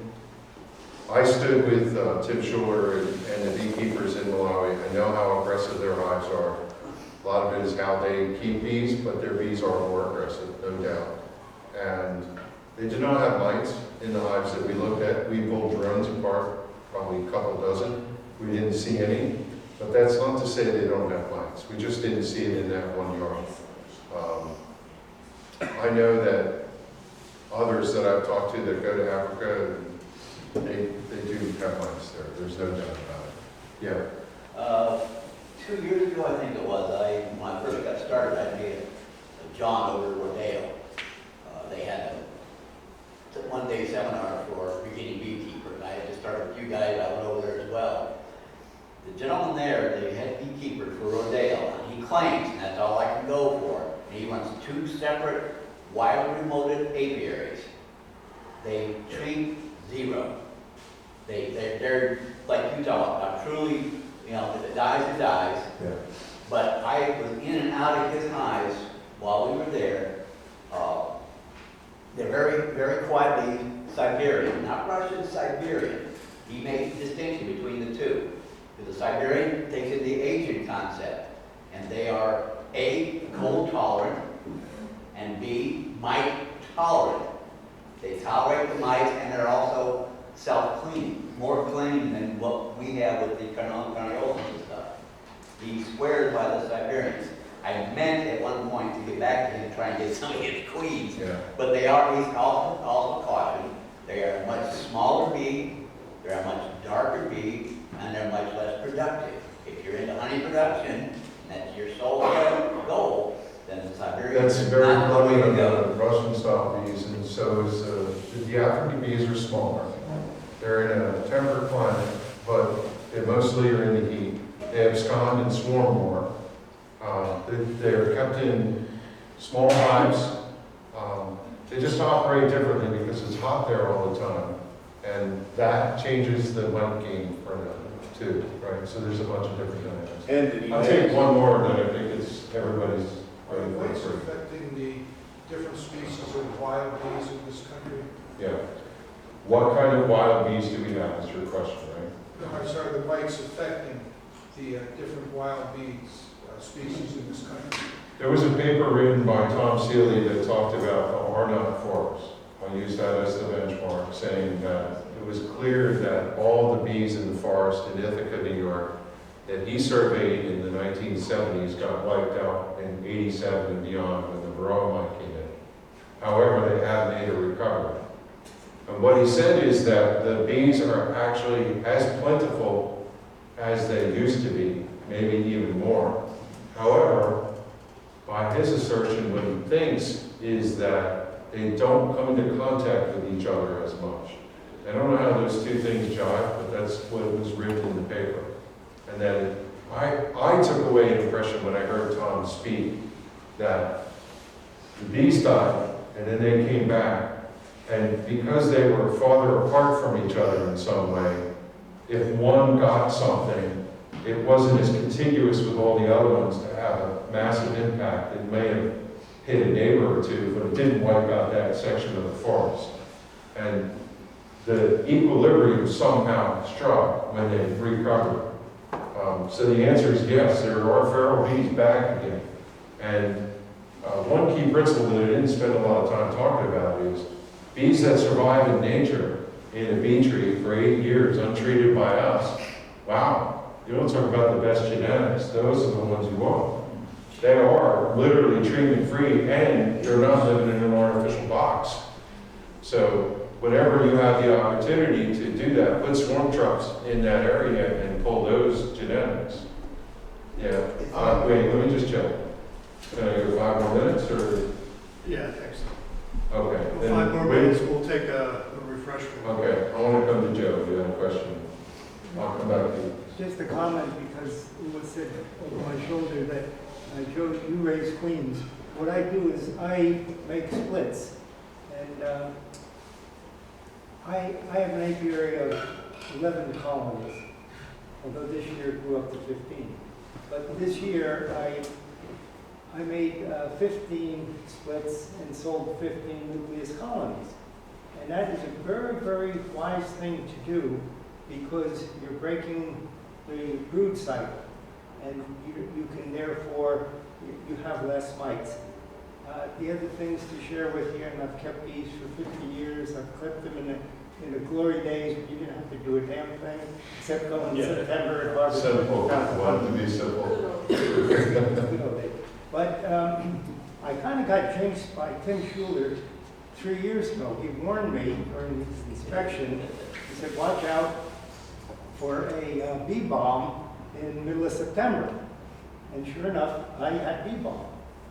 I stood with Tim Schuler and the beekeepers in Malawi. I know how aggressive their hives are. A lot of it is how they keep bees, but their bees are more aggressive, no doubt. And they do not have mites in the hives that we looked at. We pulled drones apart, probably a couple dozen. We didn't see any, but that's not to say they don't have mites. We just didn't see it in that one yard. I know that others that I've talked to that go to Africa, they do have mites there. There's no doubt about it. Yeah. 2 years ago, I think it was, when I first got started, I made a John over at Rodeo. They had a one-day seminar for beginning beekeepers. I had to start with you guys, I went over there as well. The gentleman there, the head beekeeper for Rodeo, and he claims, and that's all I can go for, and he runs 2 separate wild remoted apiaries. They treat 0. They're like you talk about, truly, you know, if it dies, it dies. Yeah. But I was in and out of his hives while we were there. They're very, very quietly Siberian, not Russian, Siberian. He made the distinction between the two. Because the Siberian takes in the Asian concept, and they are A, cold tolerant, and B, mite tolerant. They tolerate the mites, and they're also self-cleaning, more clean than what we have with the carniolas and stuff. He swears by the Siberians. I meant at one point to get back to him, try and get some of his queens, Yeah. but they are, he's also cautioned, they are a much smaller bee, they're a much darker bee, and they're much less productive. If you're into honey production, and that's your sole goal, then the Siberian That's is very not the way to common go. in Russian style bees, and so is the African bees are smaller. They're in a temperate climate, but they mostly are in the heat. They abscond and swarm more. They're kept in small hives. They just operate differently because it's hot there all the time, and that changes the mite game for them too, right? So there's a bunch of different dynamics. And I'll take one more, and then I think it's everybody's Are ready for mites it. affecting the different species of wild bees in this country? Yeah. What kind of wild bees do we have is your question, right? No, I'm sorry, the mites affecting the different wild bees, species in this country. There was a paper written by Tom Seeley that talked about the Arnott forest. I use that as the benchmark, saying that it was clear that all the bees in the forest in Ithaca, New York, that he surveyed in the 1970s got wiped out in 87 and beyond when the varroa mite came in. However, they have made a recovery. And what he said is that the bees are actually as plentiful as they used to be, maybe even more. However, by his assertion, what he thinks is that they don't come into contact with each other as much. I don't know how those two things jive, but that's what was written in the paper. And then I took away an impression when I heard Tom speak that the bees died, and then they came back, and because they were farther apart from each other in some way, if one got something, it wasn't as contiguous with all the other ones to have a massive impact. It may have hit a neighbor or two, but it didn't wipe out that section of the forest. And the equilibrium somehow struck when they recovered. So the answer is yes, there are feral bees back again. And one key principle that I didn't spend a lot of time talking about is bees that survive in nature in a bee tree for 8 years untreated by us. Wow. You don't talk about the best genetics, those are the ones you want. They are literally treatment-free, and they're not living in an artificial box. So whenever you have the opportunity to do that, put swarm trucks in that area and pull those genetics. Yeah, wait, let me just check. Can I go 5 more minutes, or? Yeah, thanks. Okay. Well, then 5 more wait. minutes, we'll take a refreshment. Okay, I want to come to Joe if you have a question. I'll come back to you. Just a comment, because it was said over my shoulder that, Joe, you raise queens. What I do is I make splits, and I have an apiary of 11 colonies, although this year it grew up to 15. But this year I made 15 splits and sold 15 nucleus colonies. And that is a very, very wise thing to do because you're breaking the brood cycle. And you can therefore, you have less mites. The other things to share with you, and I've kept bees for 50 years, I've clipped them in the glory days, but you didn't have to do a damn thing, except go in September and harvest. Simple, want to be simple. But I kind of got jinxed by Tim Schuler 3 years ago. He warned me during his inspection. He said, watch out for a bee balm in the middle of September. And sure enough, I had bee balm.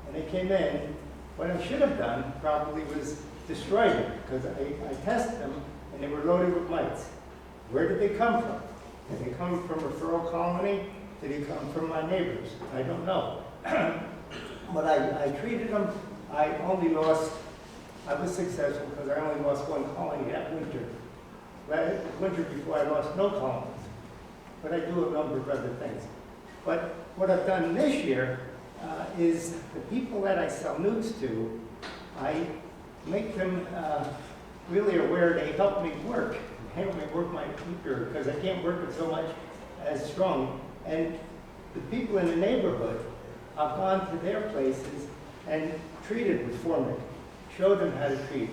And they came in. What I should have done probably was destroy them, because I tested them and they were loaded with mites. Where did they come from? Did they come from a feral colony? Did they come from my neighbors? I don't know. But I treated them. I was successful because I only lost one colony that winter. The winter before I lost no colonies. But I do a number of other things. But what I've done this year is the people that I sell newts to, I make them really aware. They help me work. They help me work my beekeeper because I can't work it so much as strong. And the people in the neighborhood, I've gone to their places and treated with formic, showed them how to treat.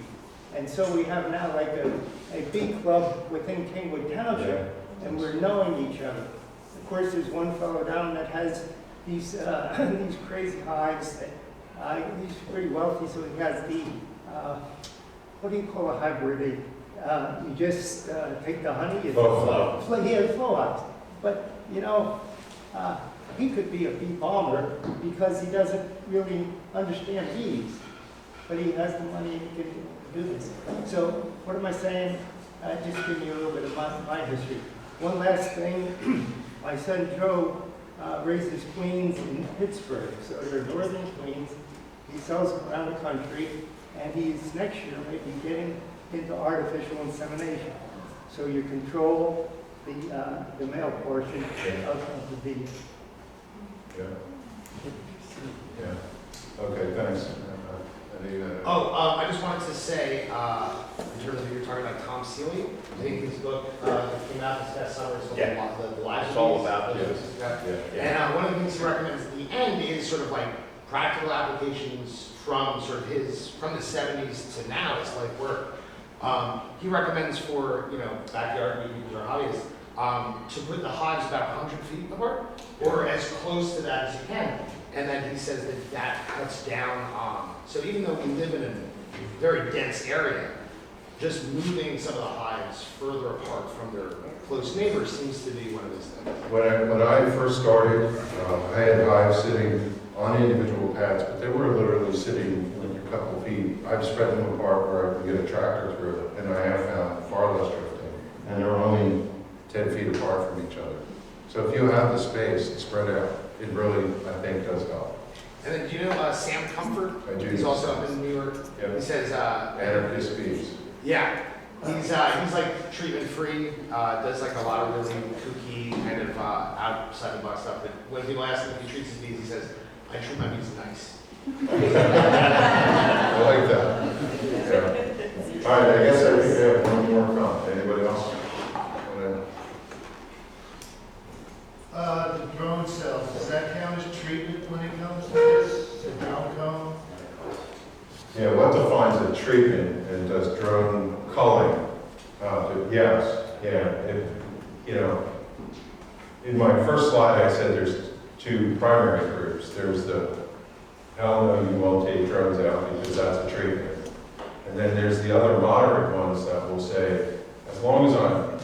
And so we have now like a bee club within Kingwood Township, and we're knowing each other. Of course, there's one fellow down that has these these crazy hives. That, he's pretty wealthy, so he has the, what do you call a hive where they, you just take the honey. Flow. He has flow hives. But, you know, he could be a bee balmer because he doesn't really understand bees. But he has the money and he can do this. So, what am I saying? Just give you a little bit of my history. One last thing. My son Joe raises queens in Pittsburgh, so they're northern queens. He sells them around the country, and he's next year maybe getting into artificial insemination. So you control the male portion of the bee. Yeah. Yeah. Okay, thanks. I just wanted to say, in terms of you're talking about Tom Seeley, I think his book came out this past summer. It's the lives. It's all about And one of the things he recommends at the end is sort of like practical applications from sort of from the 70s to now. It's like work. He recommends for backyard beekeepers or hobbyists to put the hives about 100 feet apart or as close to that as you can. And then he says that cuts down. So even though we live in a very dense area, just moving some of the hives further apart from their close neighbors seems to be one of those things. When I first started, I had hives sitting on individual pads, but they were literally sitting like a couple feet. I've spread them apart where I could get a tractor through it, and I have found far less drifting. And they're only 10 feet apart from each other. So if you have the space and spread out, it really, I think, does help. And then do you know Sam Comfort? I do. He's also up in New York. Yep. He says, Anarchist bees. yeah, he's like treatment free, does like a lot of really kooky kind of outside the box stuff. But when people ask him if he treats his bees, he says, I treat my bees nice. I like that. Yeah. All right, I guess I think we have one more comment. Anybody else? The drone cells, does that count as treatment when it comes to this? The drone cone? Yeah, what defines a treatment and does drone culling? Yes, in my first slide I said there's two primary groups. There's the, hell no, you won't take drones out because that's a treatment. And then there's the other moderate ones that will say, as long as I'm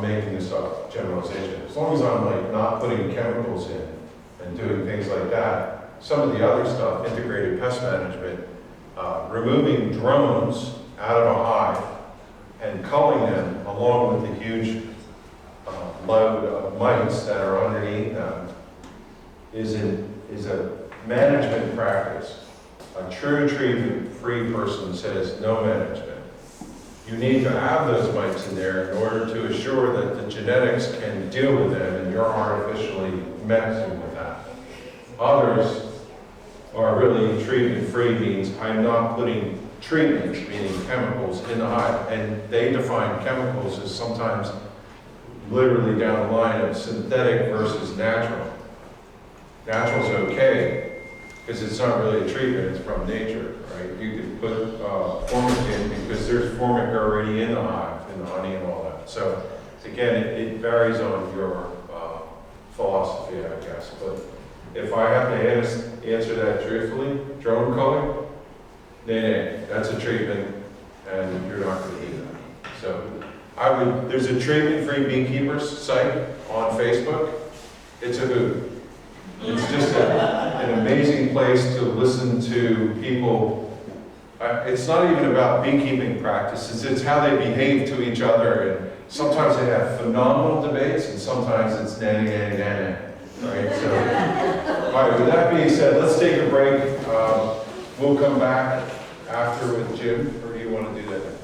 making this up, generalization, as long as I'm like not putting chemicals in and doing things like that, some of the other stuff, integrated pest management, removing drones out of a hive and culling them along with the huge load of mites that are underneath them is a management practice. A true treatment-free person says no management. You need to have those mites in there in order to assure that the genetics can deal with them and you're artificially messing with that. Others are really treatment-free means I'm not putting treatment, meaning chemicals in the hive, and they define chemicals as sometimes literally down the line of synthetic versus natural. Natural's okay, because it's not really a treatment, it's from nature, right? You could put formic in, because there's formic already in the hive, in the honey and all that. So, again, it varies on your philosophy, I guess. But if I have to answer that truthfully, drone culling, nay, that's a treatment, and you're not going to do that. So, there's a treatment-free beekeepers site on Facebook. It's a hoot. It's just an amazing place to listen to people. It's not even about beekeeping practices, it's how they behave to each other. And sometimes they have phenomenal debates, and sometimes it's nanny. Right? So, all right, with that being said, let's take a break. We'll come back after with Jim, or do you want to do that?